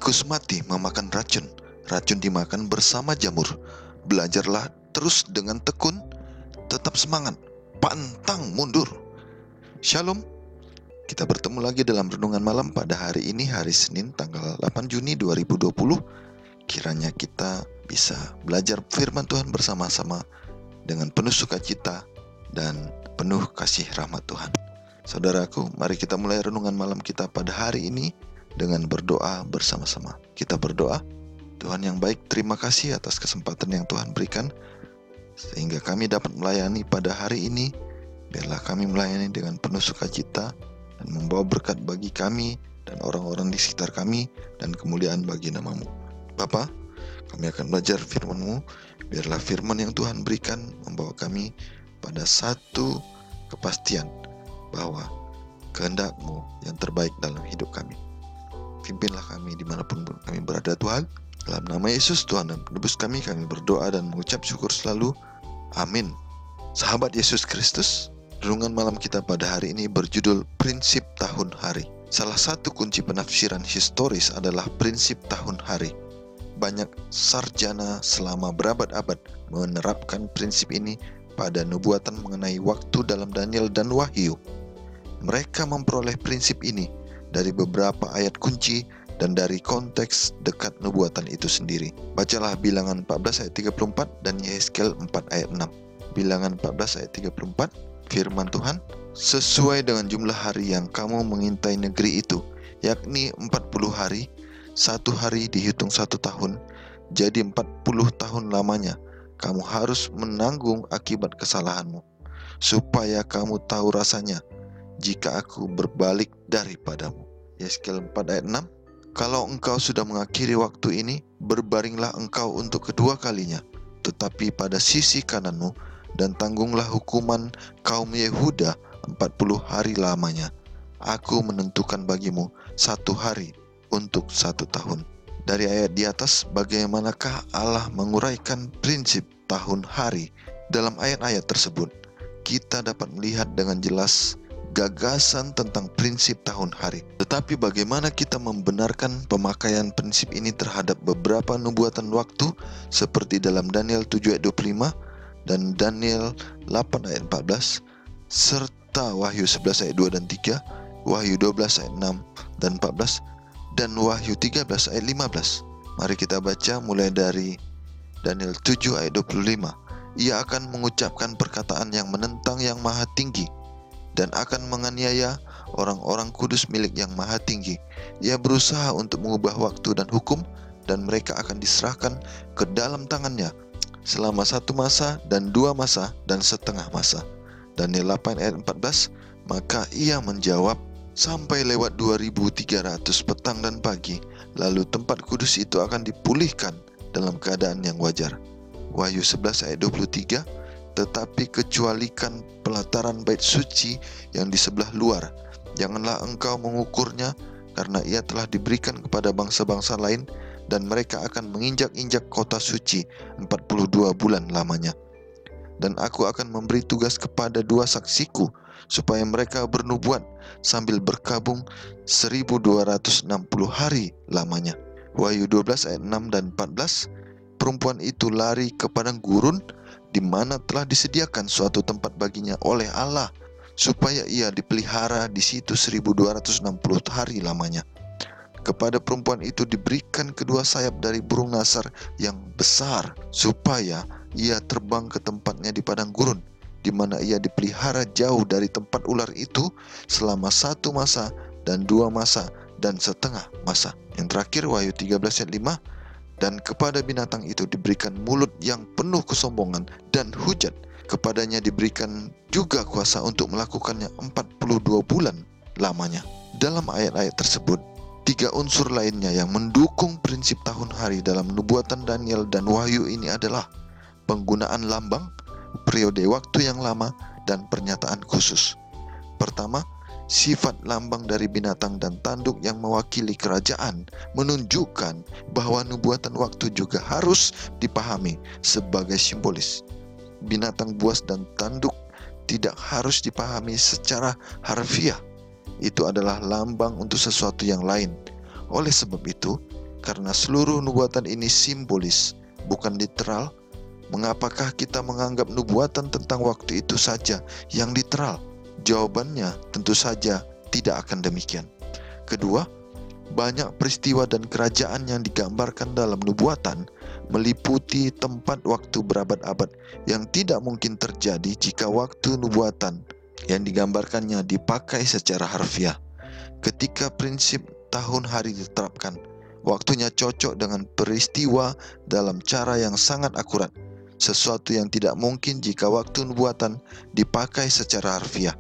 Tikus mati memakan racun, racun dimakan bersama jamur. Belajarlah terus dengan tekun, tetap semangat, pantang mundur. Shalom. Kita bertemu lagi dalam renungan malam pada hari ini, hari Senin tanggal 8 Juni 2020. Kiranya kita bisa belajar firman Tuhan bersama-sama dengan penuh sukacita dan penuh kasih rahmat Tuhan. Saudaraku, mari kita mulai renungan malam kita pada hari ini dengan berdoa bersama-sama. Kita berdoa. Tuhan yang baik, terima kasih atas kesempatan yang Tuhan berikan sehingga kami dapat melayani pada hari ini. Biarlah kami melayani dengan penuh sukacita dan membawa berkat bagi kami dan orang-orang di sekitar kami dan kemuliaan bagi nama-Mu. Bapa, kami akan belajar firman-Mu. Biarlah firman yang Tuhan berikan membawa kami pada satu kepastian bahwa kehendak-Mu yang terbaik dalam hidup kami. Pimpinlah kami dimanapun kami berada Tuhan. Dalam nama Yesus Tuhan dan Penebus kami berdoa dan mengucap syukur selalu. Amin. Sahabat Yesus Kristus, renungan malam kita pada hari ini berjudul Prinsip Tahun Hari. Salah satu kunci penafsiran historis adalah prinsip tahun hari. Banyak sarjana selama berabad-abad menerapkan prinsip ini pada nubuatan mengenai waktu dalam Daniel dan Wahyu. Mereka memperoleh prinsip ini dari beberapa ayat kunci dan dari konteks dekat nubuatan itu sendiri. Bacalah Bilangan 14 ayat 34 dan Yehezkiel 4 ayat 6. Bilangan 14 ayat 34, firman Tuhan, sesuai dengan jumlah hari yang kamu mengintai negeri itu, yakni 40 hari, satu hari dihitung 1 tahun, jadi 40 tahun lamanya, kamu harus menanggung akibat kesalahanmu, supaya kamu tahu rasanya jika aku berbalik daripadamu. Yehezkiel 4 ayat 6. Kalau engkau sudah mengakhiri waktu ini, berbaringlah engkau untuk kedua kalinya, tetapi pada sisi kananmu, dan tanggunglah hukuman kaum Yehuda 40 hari lamanya. Aku menentukan bagimu 1 hari untuk 1 tahun. Dari ayat di atas, bagaimanakah Allah menguraikan prinsip tahun hari? Dalam ayat-ayat tersebut, kita dapat melihat dengan jelas gagasan tentang prinsip tahun hari. Tetapi bagaimana kita membenarkan pemakaian prinsip ini terhadap beberapa nubuatan waktu seperti dalam Daniel 7 ayat 25 dan Daniel 8 ayat 14 serta Wahyu 11 ayat 2 dan 3, Wahyu 12 ayat 6 dan 14 dan Wahyu 13 ayat 15. Mari kita baca mulai dari Daniel 7 ayat 25. Ia akan mengucapkan perkataan yang menentang yang maha tinggi dan akan menganiaya orang-orang kudus milik yang maha tinggi. Ia berusaha untuk mengubah waktu dan hukum, dan mereka akan diserahkan ke dalam tangannya selama 1 masa dan 2 masa dan setengah masa. Daniel 8 ayat 14, maka ia menjawab, sampai lewat 2300 petang dan pagi, lalu tempat kudus itu akan dipulihkan dalam keadaan yang wajar. Wahyu 11 ayat 23, tetapi kecualikan pelataran bait suci yang di sebelah luar, janganlah engkau mengukurnya, karena ia telah diberikan kepada bangsa-bangsa lain, dan mereka akan menginjak-injak kota suci 42 bulan lamanya. Dan aku akan memberi tugas kepada 2 saksiku, supaya mereka bernubuat sambil berkabung 1260 hari lamanya. Wahyu 12 ayat 6 dan 14, perempuan itu lari ke padang gurun, di mana telah disediakan suatu tempat baginya oleh Allah, supaya ia dipelihara di situ 1260 hari lamanya. Kepada perempuan itu diberikan kedua sayap dari burung nasar yang besar, supaya ia terbang ke tempatnya di padang gurun, di mana ia dipelihara jauh dari tempat ular itu selama 1 masa dan 2 masa dan setengah masa. Yang terakhir Wahyu 13 ayat 5, dan kepada binatang itu diberikan mulut yang penuh kesombongan dan hujat. Kepadanya diberikan juga kuasa untuk melakukannya 42 bulan lamanya. Dalam ayat-ayat tersebut, 3 unsur lainnya yang mendukung prinsip tahun hari dalam nubuatan Daniel dan Wahyu ini adalah penggunaan lambang, periode waktu yang lama, dan pernyataan khusus. Pertama, sifat lambang dari binatang dan tanduk yang mewakili kerajaan menunjukkan bahwa nubuatan waktu juga harus dipahami sebagai simbolis. Binatang buas dan tanduk tidak harus dipahami secara harfiah. Itu adalah lambang untuk sesuatu yang lain. Oleh sebab itu, karena seluruh nubuatan ini simbolis, bukan literal, mengapakah kita menganggap nubuatan tentang waktu itu saja yang literal? Jawabannya tentu saja tidak akan demikian. Kedua, banyak peristiwa dan kerajaan yang digambarkan dalam nubuatan meliputi tempat waktu berabad-abad yang tidak mungkin terjadi jika waktu nubuatan yang digambarkannya dipakai secara harfiah. Ketika prinsip tahun hari diterapkan, waktunya cocok dengan peristiwa dalam cara yang sangat akurat, sesuatu yang tidak mungkin jika waktu nubuatan dipakai secara harfiah.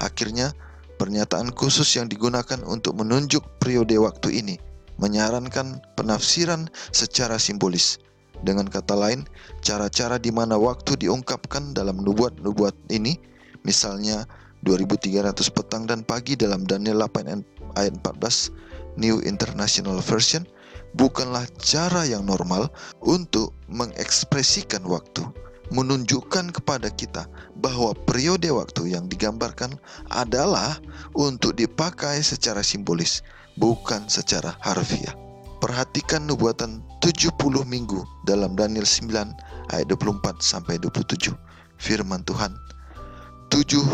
Akhirnya, pernyataan khusus yang digunakan untuk menunjuk periode waktu ini menyarankan penafsiran secara simbolis. Dengan kata lain, cara-cara di mana waktu diungkapkan dalam nubuat-nubuat ini, misalnya 2300 petang dan pagi dalam Daniel 8 ayat 14 New International Version, bukanlah cara yang normal untuk mengekspresikan waktu, menunjukkan kepada kita bahwa periode waktu yang digambarkan adalah untuk dipakai secara simbolis, bukan secara harfiah. Perhatikan nubuatan 70 minggu dalam Daniel 9 ayat 24 sampai 27. Firman Tuhan, 70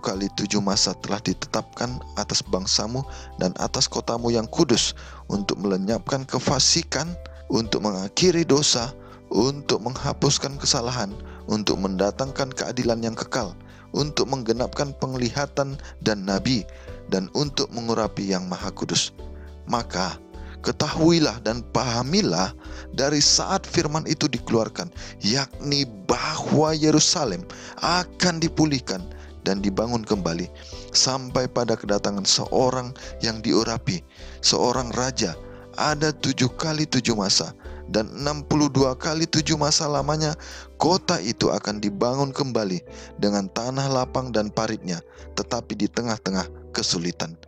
kali 7 masa telah ditetapkan atas bangsamu dan atas kotamu yang kudus, untuk melenyapkan kefasikan, untuk mengakhiri dosa, untuk menghapuskan kesalahan, untuk mendatangkan keadilan yang kekal, untuk menggenapkan penglihatan dan nabi, dan untuk mengurapi yang maha kudus. Maka ketahuilah dan pahamilah dari saat firman itu dikeluarkan, yakni bahwa Yerusalem akan dipulihkan dan dibangun kembali sampai pada kedatangan seorang yang diurapi, seorang raja. Ada 7 kali 7 masa, dan 62 kali 7 masa lamanya kota itu akan dibangun kembali dengan tanah lapang dan paritnya, tetapi di tengah-tengah kesulitan.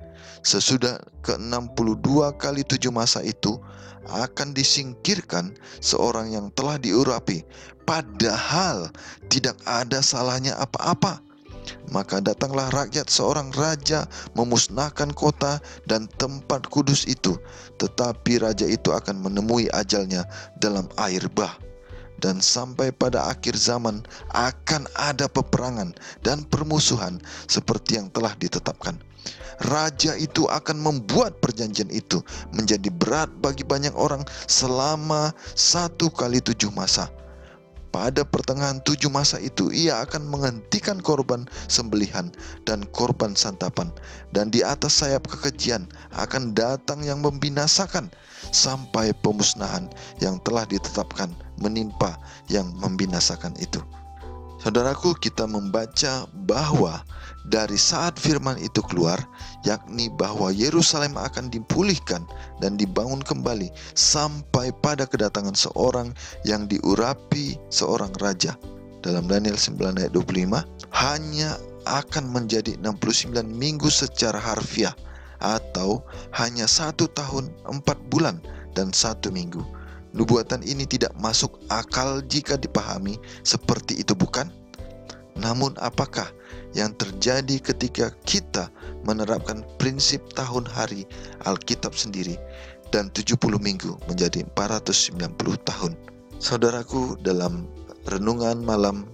Sesudah ke-62 kali 7 masa itu akan disingkirkan seorang yang telah diurapi, padahal tidak ada salahnya apa-apa. Maka datanglah rakyat seorang raja memusnahkan kota dan tempat kudus itu, tetapi raja itu akan menemui ajalnya dalam air bah. Dan sampai pada akhir zaman akan ada peperangan dan permusuhan seperti yang telah ditetapkan. Raja itu akan membuat perjanjian itu menjadi berat bagi banyak orang selama 1 kali 7 masa. Pada pertengahan 7 masa itu ia akan menghentikan korban sembelihan dan korban santapan, dan di atas sayap kekejian akan datang yang membinasakan sampai pemusnahan yang telah ditetapkan menimpa yang membinasakan itu. Saudaraku, kita membaca bahwa dari saat firman itu keluar, yakni bahwa Yerusalem akan dipulihkan dan dibangun kembali sampai pada kedatangan seorang yang diurapi seorang raja. Dalam Daniel 9 ayat 25, hanya akan menjadi 69 minggu secara harfiah, atau hanya 1 tahun 4 bulan dan 1 minggu. Nubuatan ini tidak masuk akal jika dipahami seperti itu, bukan? Namun apakah yang terjadi ketika kita menerapkan prinsip tahun hari Alkitab sendiri dan 70 minggu menjadi 490 tahun? Saudaraku, dalam renungan malam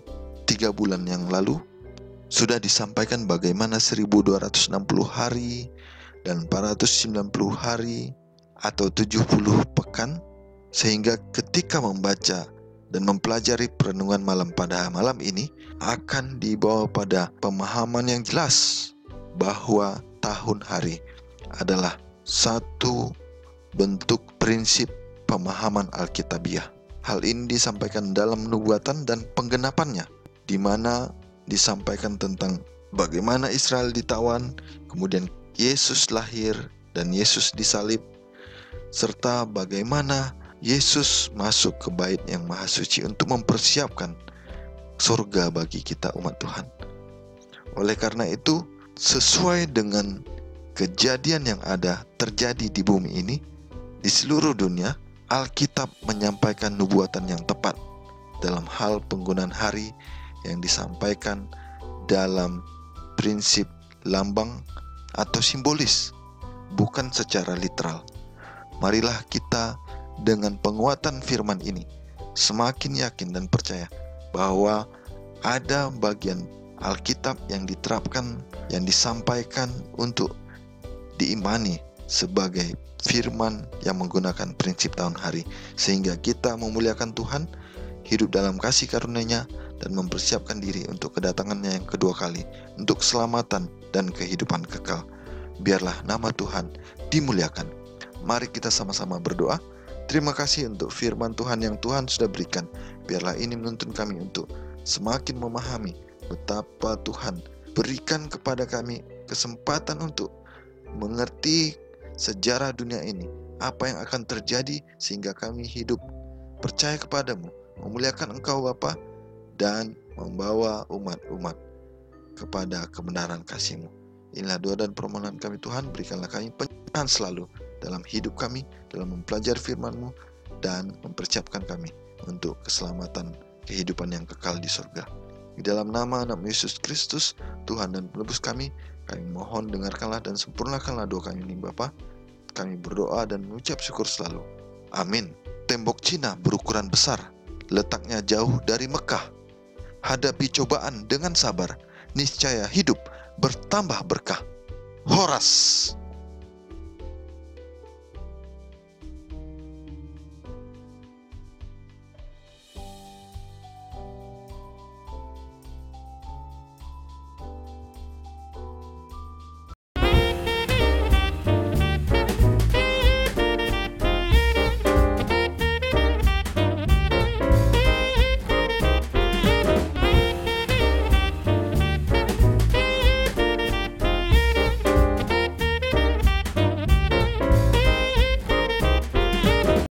3 bulan yang lalu sudah disampaikan bagaimana 1260 hari dan 490 hari atau 70 pekan, sehingga ketika membaca dan mempelajari perenungan malam pada malam ini akan dibawa pada pemahaman yang jelas bahwa tahun hari adalah satu bentuk prinsip pemahaman Alkitabiah. Hal ini disampaikan dalam nubuatan dan penggenapannya, di mana disampaikan tentang bagaimana Israel ditawan, kemudian Yesus lahir dan Yesus disalib, serta bagaimana Yesus masuk ke bait yang maha suci untuk mempersiapkan surga bagi kita umat Tuhan. Oleh karena itu, sesuai dengan kejadian yang ada terjadi di bumi ini, di seluruh dunia, Alkitab menyampaikan nubuatan yang tepat dalam hal penggunaan hari yang disampaikan dalam prinsip lambang atau simbolis, bukan secara literal. Marilah kita dengan penguatan firman ini semakin yakin dan percaya bahwa ada bagian Alkitab yang diterapkan, yang disampaikan untuk diimani sebagai firman yang menggunakan prinsip tahun hari, sehingga kita memuliakan Tuhan, hidup dalam kasih karunia-Nya, dan mempersiapkan diri untuk kedatangannya yang kedua kali, untuk keselamatan dan kehidupan kekal. Biarlah nama Tuhan dimuliakan. Mari kita sama-sama berdoa. Terima kasih untuk firman Tuhan yang Tuhan sudah berikan. Biarlah ini menuntun kami untuk semakin memahami betapa Tuhan berikan kepada kami kesempatan untuk mengerti sejarah dunia ini, apa yang akan terjadi, sehingga kami hidup percaya kepadamu, memuliakan Engkau Bapa, dan membawa umat-umat kepada kebenaran kasih-Mu. Inilah doa dan permohonan kami Tuhan, berikanlah kami penyerahan selalu dalam hidup kami, dalam mempelajari firman-Mu, dan mempersiapkan kami untuk keselamatan kehidupan yang kekal di surga. Di dalam nama anak Yesus Kristus, Tuhan dan penebus kami mohon dengarkanlah dan sempurnakanlah doa kami ini Bapa. Kami berdoa dan mengucap syukur selalu. Amin. Tembok Cina berukuran besar, letaknya jauh dari Mekah. Hadapi cobaan dengan sabar, niscaya hidup bertambah berkah. Horas.